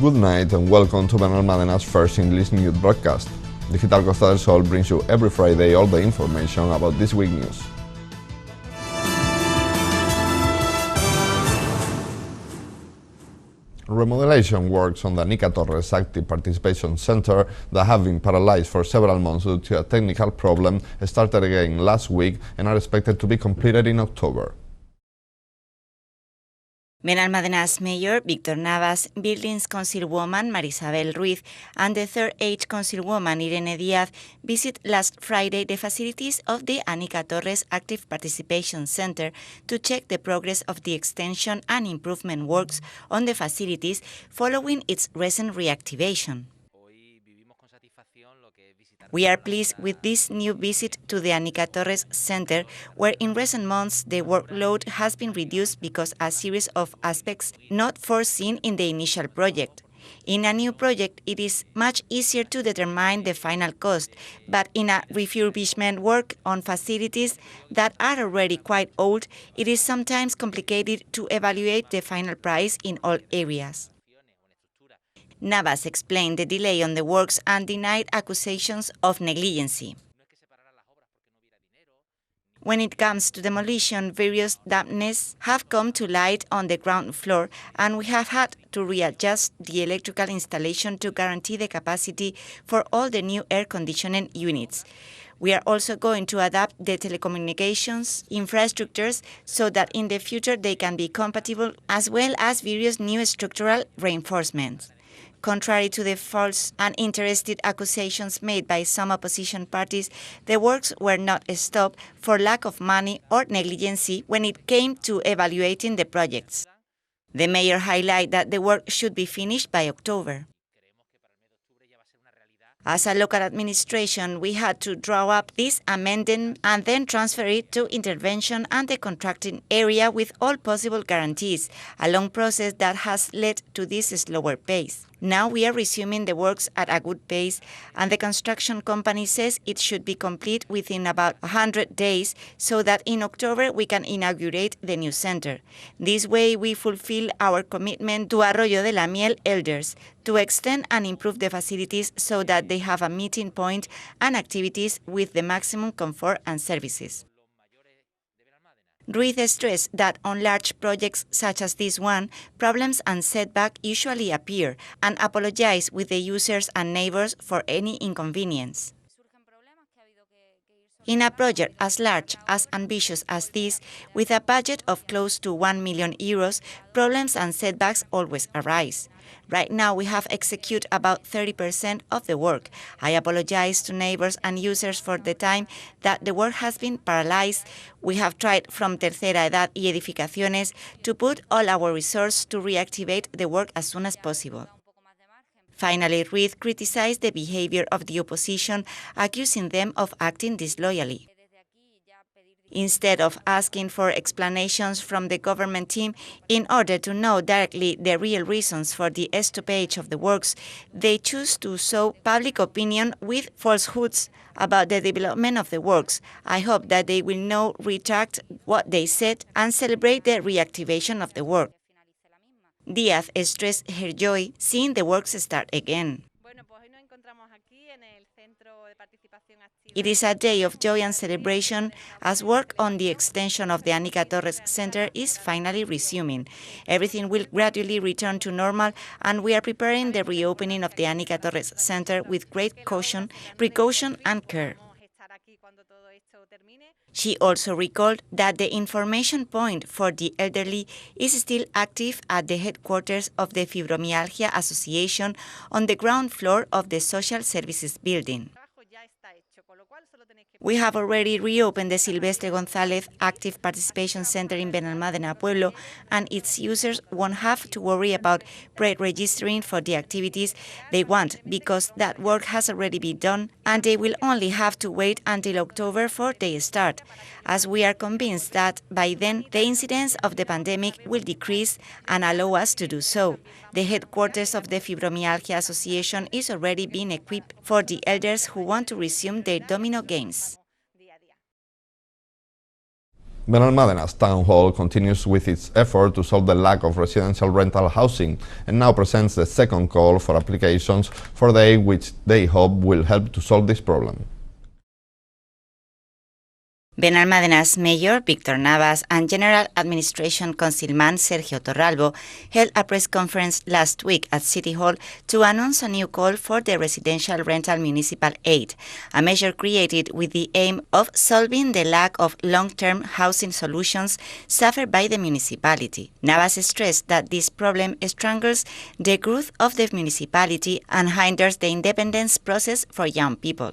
Good night and welcome to Benalmádena's first English news broadcast. Digital Costa del Sol brings you every Friday all the information about this week's news. Remodelation works on the Nica Torres Active Participation Center that have been paralyzed for several months due to a technical problem started again last week and are expected to be completed in October. Benalmádena's Mayor Víctor Navas, Buildings Councilwoman Marisabel Ruiz, and the Third Age Councilwoman Irene Díaz visit last Friday the facilities of the Nica Torres Active Participation Center to check the progress of the extension and improvement works on the facilities following its recent reactivation. We are pleased with this new visit to the Nica Torres Center, where in recent months the workload has been reduced because a series of aspects not foreseen in the initial project. In a new project, it is much easier to determine the final cost, but in a refurbishment work on facilities that are already quite old, it is sometimes complicated to evaluate the final price in all areas. Navas explained the delay on the works and denied accusations of negligence. When it comes to demolition, various dampness have come to light on the ground floor, and we have had to readjust the electrical installation to guarantee the capacity for all the new air conditioning units. We are also going to adapt the telecommunications infrastructures so that in the future they can be compatible, as well as various new structural reinforcements. Contrary to the false and interested accusations made by some opposition parties, the works were not stopped for lack of money or negligence when it came to evaluating the projects. The mayor highlighted that the work should be finished by October. As a local administration, we had to draw up this amendment and then transfer it to intervention and the contracting area with all possible guarantees, a long process that has led to this slower pace. Now we are resuming the works at a good pace, and the construction company says it should be complete within about 100 days so that in October we can inaugurate the new center. This way we fulfill our commitment to Arroyo de la Miel elders to extend and improve the facilities so that they have a meeting point and activities with the maximum comfort and services. Ruiz stressed that on large projects such as this one, problems and setbacks usually appear, and apologized with the users and neighbors for any inconvenience. In a project as large, as ambitious as this, with a budget of close to 1 million euros, problems and setbacks always arise. Right now, we have executed about 30% of the work. I apologize to neighbors and users for the time that the work has been paralyzed. We have tried from Tercera Edad y Edificaciones to put all our resources to reactivate the work as soon as possible. Finally, Ruiz criticized the behavior of the opposition, accusing them of acting disloyally. Instead of asking for explanations from the government team in order to know directly the real reasons for the stoppage of the works, they choose to sow public opinion with falsehoods about the development of the works. I hope that they will now retract what they said and celebrate the reactivation of the work. Díaz stressed her joy seeing the works start again. It is a day of joy and celebration as work on the extension of the Nica Torres Center is finally resuming. Everything will gradually return to normal, and we are preparing the reopening of the Nica Torres Center with great caution, precaution and care. She also recalled that the information point for the elderly is still active at the headquarters of the Fibromyalgia Association on the ground floor of the Social Services Building. We have already reopened the Silvestre González Active Participation Center in Benalmádena Pueblo, and its users won't have to worry about pre-registering for the activities they want because that work has already been done, and they will only have to wait until October for their start, as we are convinced that by then the incidence of the pandemic will decrease and allow us to do so. The headquarters of the Fibromyalgia Association is already being equipped for the elders who want to resume their domino games. Benalmádena's town hall continues with its effort to solve the lack of residential rental housing and now presents the second call for applications for the aid which they hope will help to solve this problem. Benalmádena's mayor, Víctor Navas, and General Administration Councilman Sergio Torralbo held a press conference last week at City Hall to announce a new call for the residential rental municipal aid, a measure created with the aim of solving the lack of long-term housing solutions suffered by the municipality. Navas stressed that this problem strangles the growth of the municipality and hinders the independence process for young people.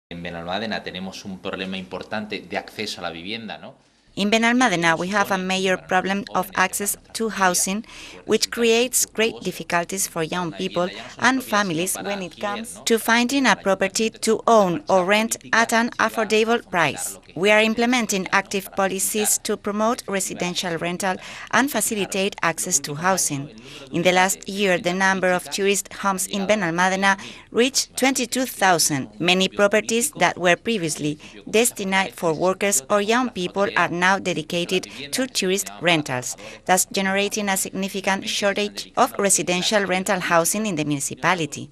En Benalmádena tenemos un problema importante de acceso a la vivienda, ¿no? In Benalmádena, we have a major problem of access to housing, which creates great difficulties for young people and families when it comes to finding a property to own or rent at an affordable price. We are implementing active policies to promote residential rental and facilitate access to housing. In the last year, the number of tourist homes in Benalmádena reached 22,000. Many properties that were previously destined for workers or young people are now dedicated to tourist rentals, thus generating a significant shortage of residential rental housing in the municipality.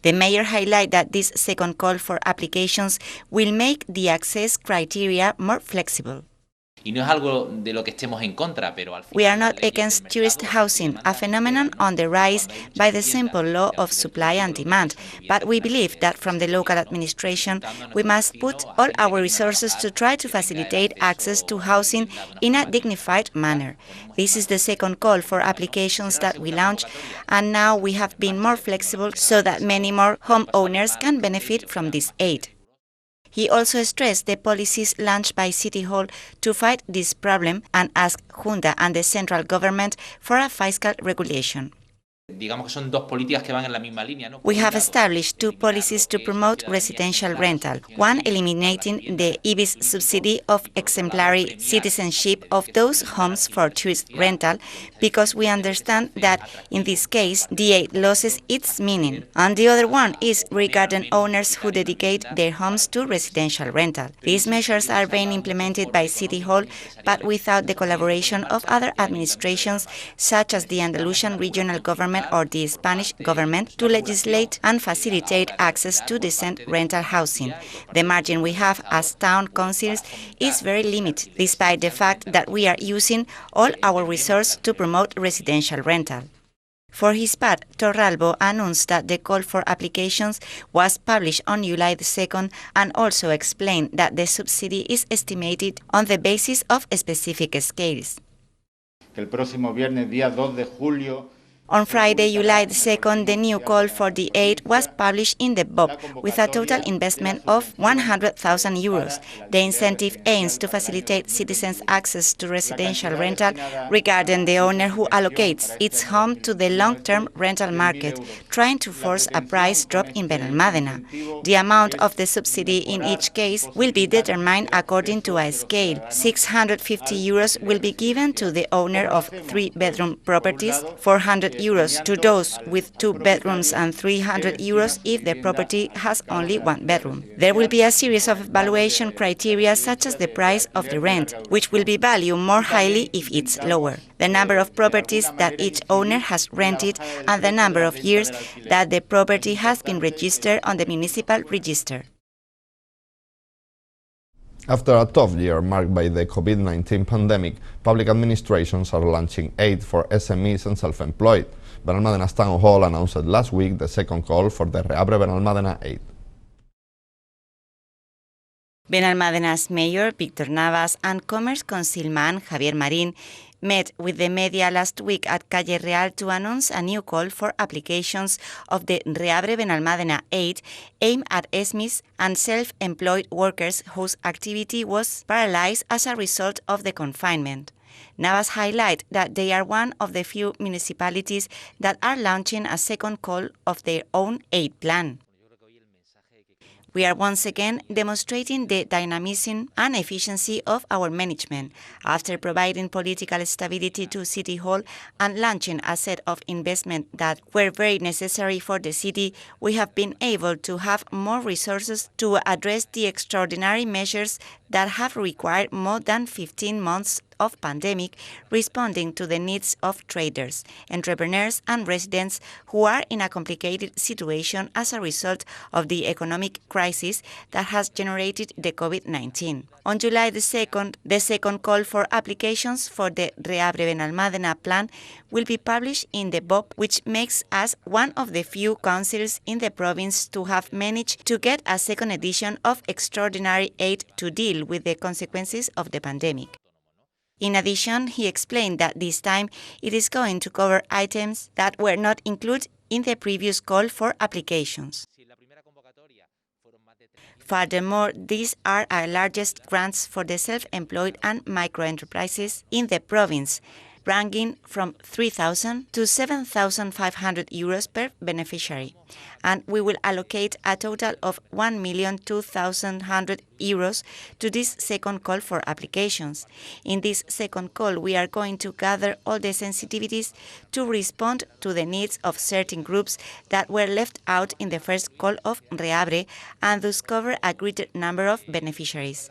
The mayor highlighted that this second call for applications will make the access criteria more flexible. Y no es algo de lo que estemos en contra, pero al We are not against tourist housing, a phenomenon on the rise by the simple law of supply and demand, but we believe that from the local administration we must put all our resources to try to facilitate access to housing in a dignified manner. This is the second call for applications that we launched, and now we have been more flexible so that many more homeowners can benefit from this aid. He also stressed the policies launched by City Hall to fight this problem and asked Junta and the central government for a fiscal regulation. Digamos que son dos políticas que van en la misma línea, ¿no? We have established two policies to promote residential rental, one eliminating the IBIS subsidy of exemplary citizenship of those homes for tourist rental, because we understand that in this case the aid loses its meaning, and the other one is regarding owners who dedicate their homes to residential rental. These measures are being implemented by City Hall, but without the collaboration of other administrations such as the Andalusian Regional Government or the Spanish government to legislate and facilitate access to decent rental housing. The margin we have as town councils is very limited, despite the fact that we are using all our resources to promote residential rental. For his part, Torralbo announced that the call for applications was published on July 2nd and also explained that the subsidy is estimated on the basis of specific scales. El próximo viernes, día 2 de julio, On Friday, July 2nd, the new call for the aid was published in the BOP with a total investment of 100,000 euros. The incentive aims to facilitate citizens' access to residential rental regarding the owner who allocates its home to the long-term rental market, trying to force a price drop in Benalmádena. The amount of the subsidy in each case will be determined according to a scale. 650 euros will be given to the owner of 3-bedroom properties, 400 euros to those with 2 bedrooms and 300 euros if the property has only 1 bedroom. There will be a series of evaluation criteria such as the price of the rent, which will be valued more highly if it's lower, the number of properties that each owner has rented, and the number of years that the property has been registered on the municipal register. After a tough year marked by the COVID-19 pandemic, public administrations are launching aid for SMEs and self-employed. Benalmádena's Town Hall announced last week the second call for the Reabre Benalmádena aid. Benalmádena's mayor, Víctor Navas, and Commerce Councilman Javier Marín met with the media last week at Calle Real to announce a new call for applications of the Reabre Benalmádena aid aimed at SMEs and self-employed workers whose activity was paralyzed as a result of the confinement. Navas highlighted that they are one of the few municipalities that are launching a second call of their own aid plan. We are once again demonstrating the dynamism and efficiency of our management. After providing political stability to City Hall and launching a set of investments that were very necessary for the city, we have been able to have more resources to address the extraordinary measures that have required more than 15 months of pandemic, responding to the needs of traders, entrepreneurs, and residents who are in a complicated situation as a result of the economic crisis that has generated the COVID-19. On July the 2nd, the second call for applications for the Reabre Benalmádena plan will be published in the BOP, which makes us one of the few councils in the province to have managed to get a second edition of extraordinary aid to deal with the consequences of the pandemic. In addition, he explained that this time it is going to cover items that were not included in the previous call for applications. Furthermore, these are our largest grants for the self-employed and microenterprises in the province, ranging from 3,000 to 7,500 euros per beneficiary, and we will allocate a total of 1,200,000 euros to this second call for applications. In this second call, we are going to gather all the sensitivities to respond to the needs of certain groups that were left out in the first call of Reabre and thus cover a greater number of beneficiaries.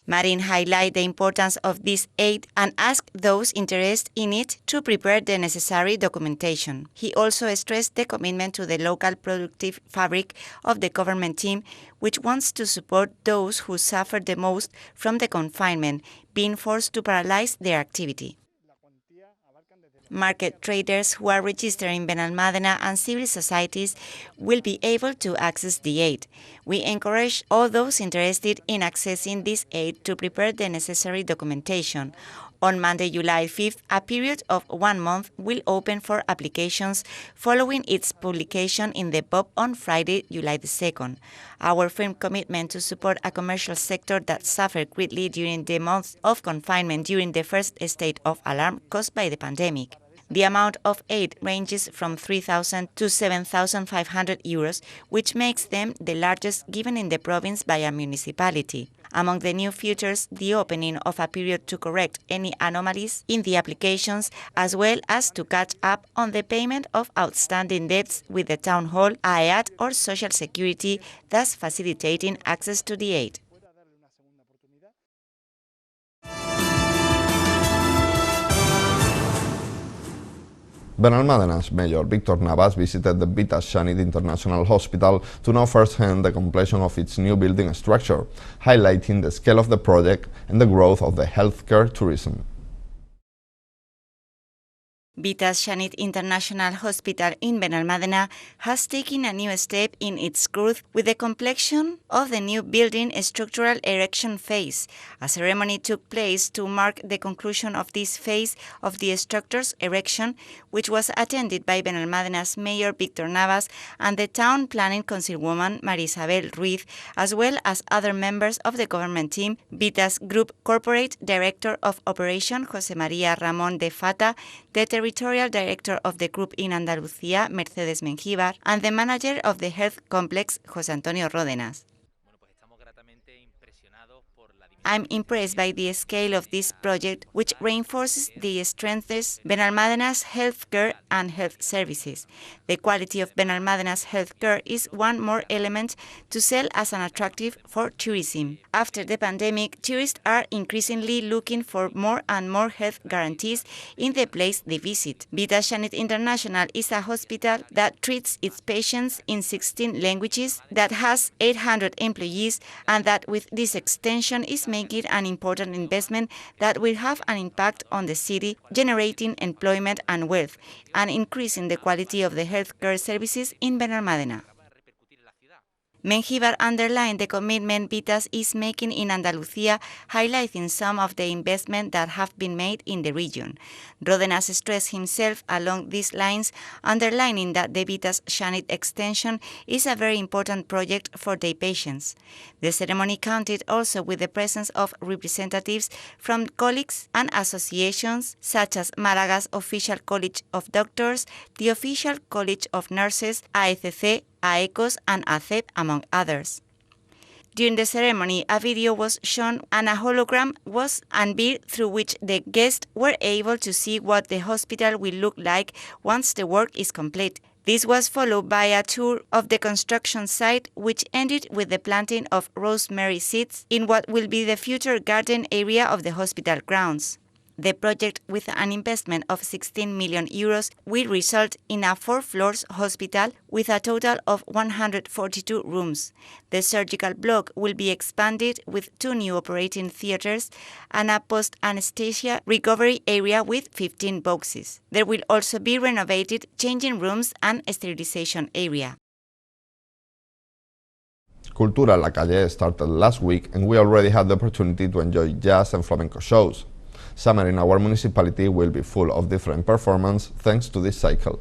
Marin highlighted the importance of this aid and asked those interested in it to prepare the necessary documentation. He also stressed the commitment to the local productive fabric of the government team, which wants to support those who suffered the most from the confinement, being forced to paralyze their activity. Market traders who are registered in Benalmádena and civil societies will be able to access the aid. We encourage all those interested in accessing this aid to prepare the necessary documentation. On Monday, July 5th, a period of 1 month will open for applications following its publication in the BOP on Friday, July 2nd. Our firm commitment to support a commercial sector that suffered greatly during the months of confinement during the first state of alarm caused by the pandemic. The amount of aid ranges from 3,000 to 7,500 euros, which makes them the largest given in the province by a municipality. Among the new features, the opening of a period to correct any anomalies in the applications, as well as to catch up on the payment of outstanding debts with the town hall, AEAT, or Social Security, thus facilitating access to the aid. Benalmádena's Mayor Victor Navas visited the Vitas Shanit International Hospital to know firsthand the completion of its new building structure, highlighting the scale of the project and the growth of the healthcare tourism. Vitas Shanit International Hospital in Benalmádena has taken a new step in its growth with the completion of the new building structural erection phase. A ceremony took place to mark the conclusion of this phase of the structure's erection, which was attended by Benalmádena's Mayor Victor Navas and the Town Planning Councilwoman María Isabel Ruiz, as well as other members of the government team, Vitas Group Corporate Director of Operation José María Ramón de Fata, the Territorial Director of the group in Andalucía, Mercedes Mengíbar, and the Manager of the Health Complex, José Antonio Ródenas. I'm impressed by the scale of this project, which reinforces the strengths Benalmádena's healthcare and health services. The quality of Benalmádena's healthcare is one more element to sell as an attractive for tourism. After the pandemic, tourists are increasingly looking for more and more health guarantees in the place they visit. Vitas Shanit International is a hospital that treats its patients in 16 languages, that has 800 employees, and that with this extension is making an important investment that will have an impact on the city, generating employment and wealth, and increasing the quality of the healthcare services in Benalmádena. Mengíbar underlined the commitment Vitas is making in Andalucía, highlighting some of the investment that have been made in the region. Ródenas stressed himself along these lines, underlining that the Vitas Shanit extension is a very important project for their patients. The ceremony counted also with the presence of representatives from colleagues and associations such as Málaga's Official College of Doctors, the Official College of Nurses, AECC, AECOS, and ACEP, among others. During the ceremony, a video was shown and a hologram was unveiled through which the guests were able to see what the hospital will look like once the work is complete. This was followed by a tour of the construction site, which ended with the planting of rosemary seeds in what will be the future garden area of the hospital grounds. The project, with an investment of 16 million euros, will result in a 4-floor hospital with a total of 142 rooms. The surgical block will be expanded with 2 new operating theaters and a post-anesthesia recovery area with 15 boxes. There will also be renovated changing rooms and sterilization area. Cultura en la Calle started last week, and we already had the opportunity to enjoy jazz and flamenco shows. Summer in our municipality will be full of different performances thanks to this cycle.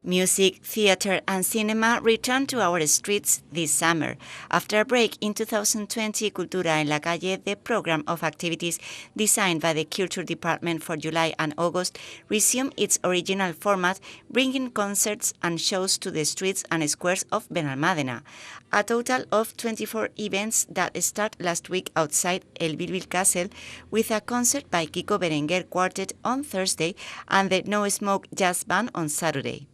Music, theater, and cinema return to our streets this summer. After a break in 2020, Cultura en la Calle, the program of activities designed by the Culture Department for July and August, resumed its original format, bringing concerts and shows to the streets and squares of Benalmádena. A total of 24 events that start last week outside El Bilbil Castle, with a concert by Kiko Berenguer Quartet on Thursday and the No Smoke Jazz Band on Saturday.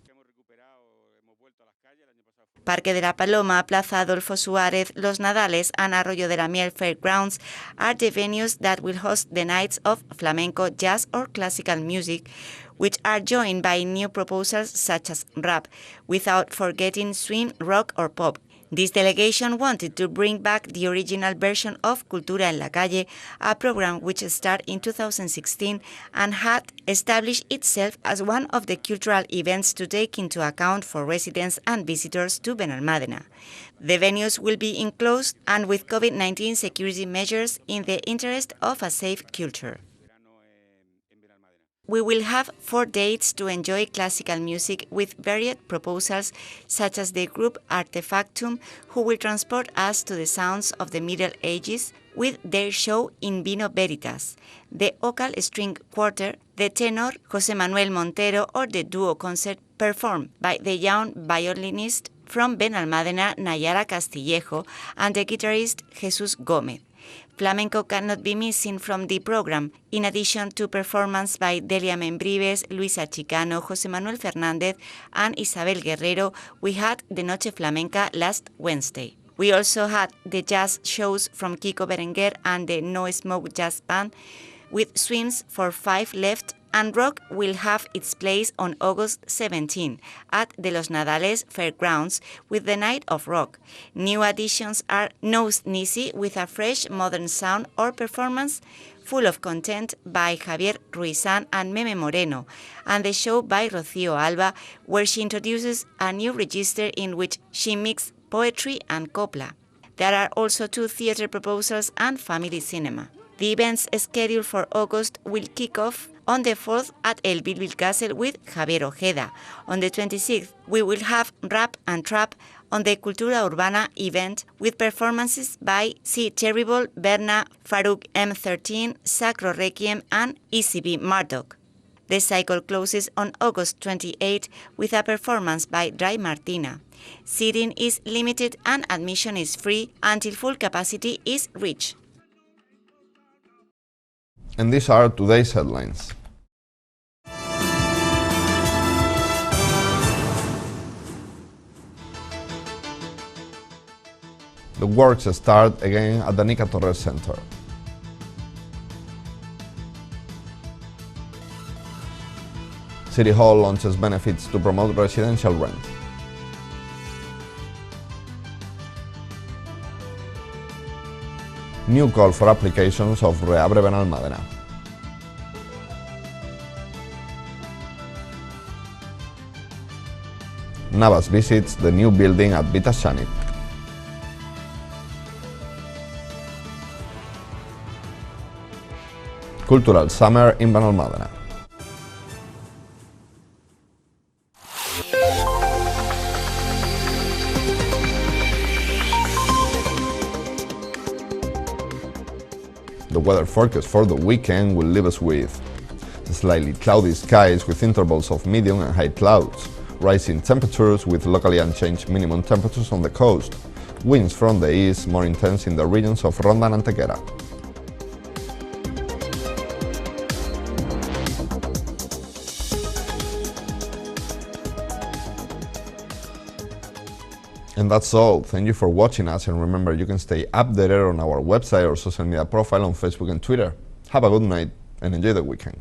Parque de la Paloma, Plaza Adolfo Suárez, Los Nadales, and Arroyo de la Miel Fairgrounds are the venues that will host the nights of flamenco, jazz, or classical music, which are joined by new proposals such as rap, without forgetting swing, rock, or pop. This delegation wanted to bring back the original version of Cultura en la Calle, a program which started in 2016 and had established itself as one of the cultural events to take into account for residents and visitors to Benalmádena. The venues will be enclosed and with COVID-19 security measures in the interest of a safe culture. We will have 4 dates to enjoy classical music with varied proposals, such as the group Artefactum, who will transport us to the sounds of the Middle Ages with their show In Vino Veritas, the Ocal String Quartet, the tenor José Manuel Montero, or the duo concert performed by the young violinist from Benalmádena, Nayara Castillejo, and the guitarist Jesus Gómez. Flamenco cannot be missing from the program. In addition to performances by Delia Membrives, Luisa Chicano, José Manuel Fernández, and Isabel Guerrero, we had the Noche Flamenca last Wednesday. We also had the jazz shows from Kiko Berenguer and the No Smoke Jazz Band, with swings for 5 left, and rock will have its place on August 17 at the Los Nadales Fairgrounds with the Night of Rock. New additions are Nose Nisi with a fresh modern sound or performance full of content by Javier Ruizan and Meme Moreno, and the show by Rocío Alba, where she introduces a new register in which she mixes poetry and copla. There are also 2 theater proposals and family cinema. The events scheduled for August will kick off on the 4th at El Bilbil Castle with Javier Ojeda. On the 26th, we will have Rap and Trap on the Cultura Urbana event with performances by C. Terrible, Berna, Farouk M13, Sacro Requiem, and ECB Marduk. The cycle closes on August 28 with a performance by Dry Martina. Seating is limited and admission is free until full capacity is reached. And these are today's headlines. The works start again at the Nica Torres Center. City Hall launches benefits to promote residential rent. New call for applications of Reabre Benalmádena. Navas visits the new building at Vita Shanit. Cultural Summer in Benalmádena. The weather forecast for the weekend will leave us with slightly cloudy skies with intervals of medium and high clouds, rising temperatures with locally unchanged minimum temperatures on the coast, winds from the east more intense in the regions of Ronda and Antequera. And that's all. Thank you for watching us, and remember, you can stay updated on our website or social media profile on Facebook and Twitter. Have a good night and enjoy the weekend.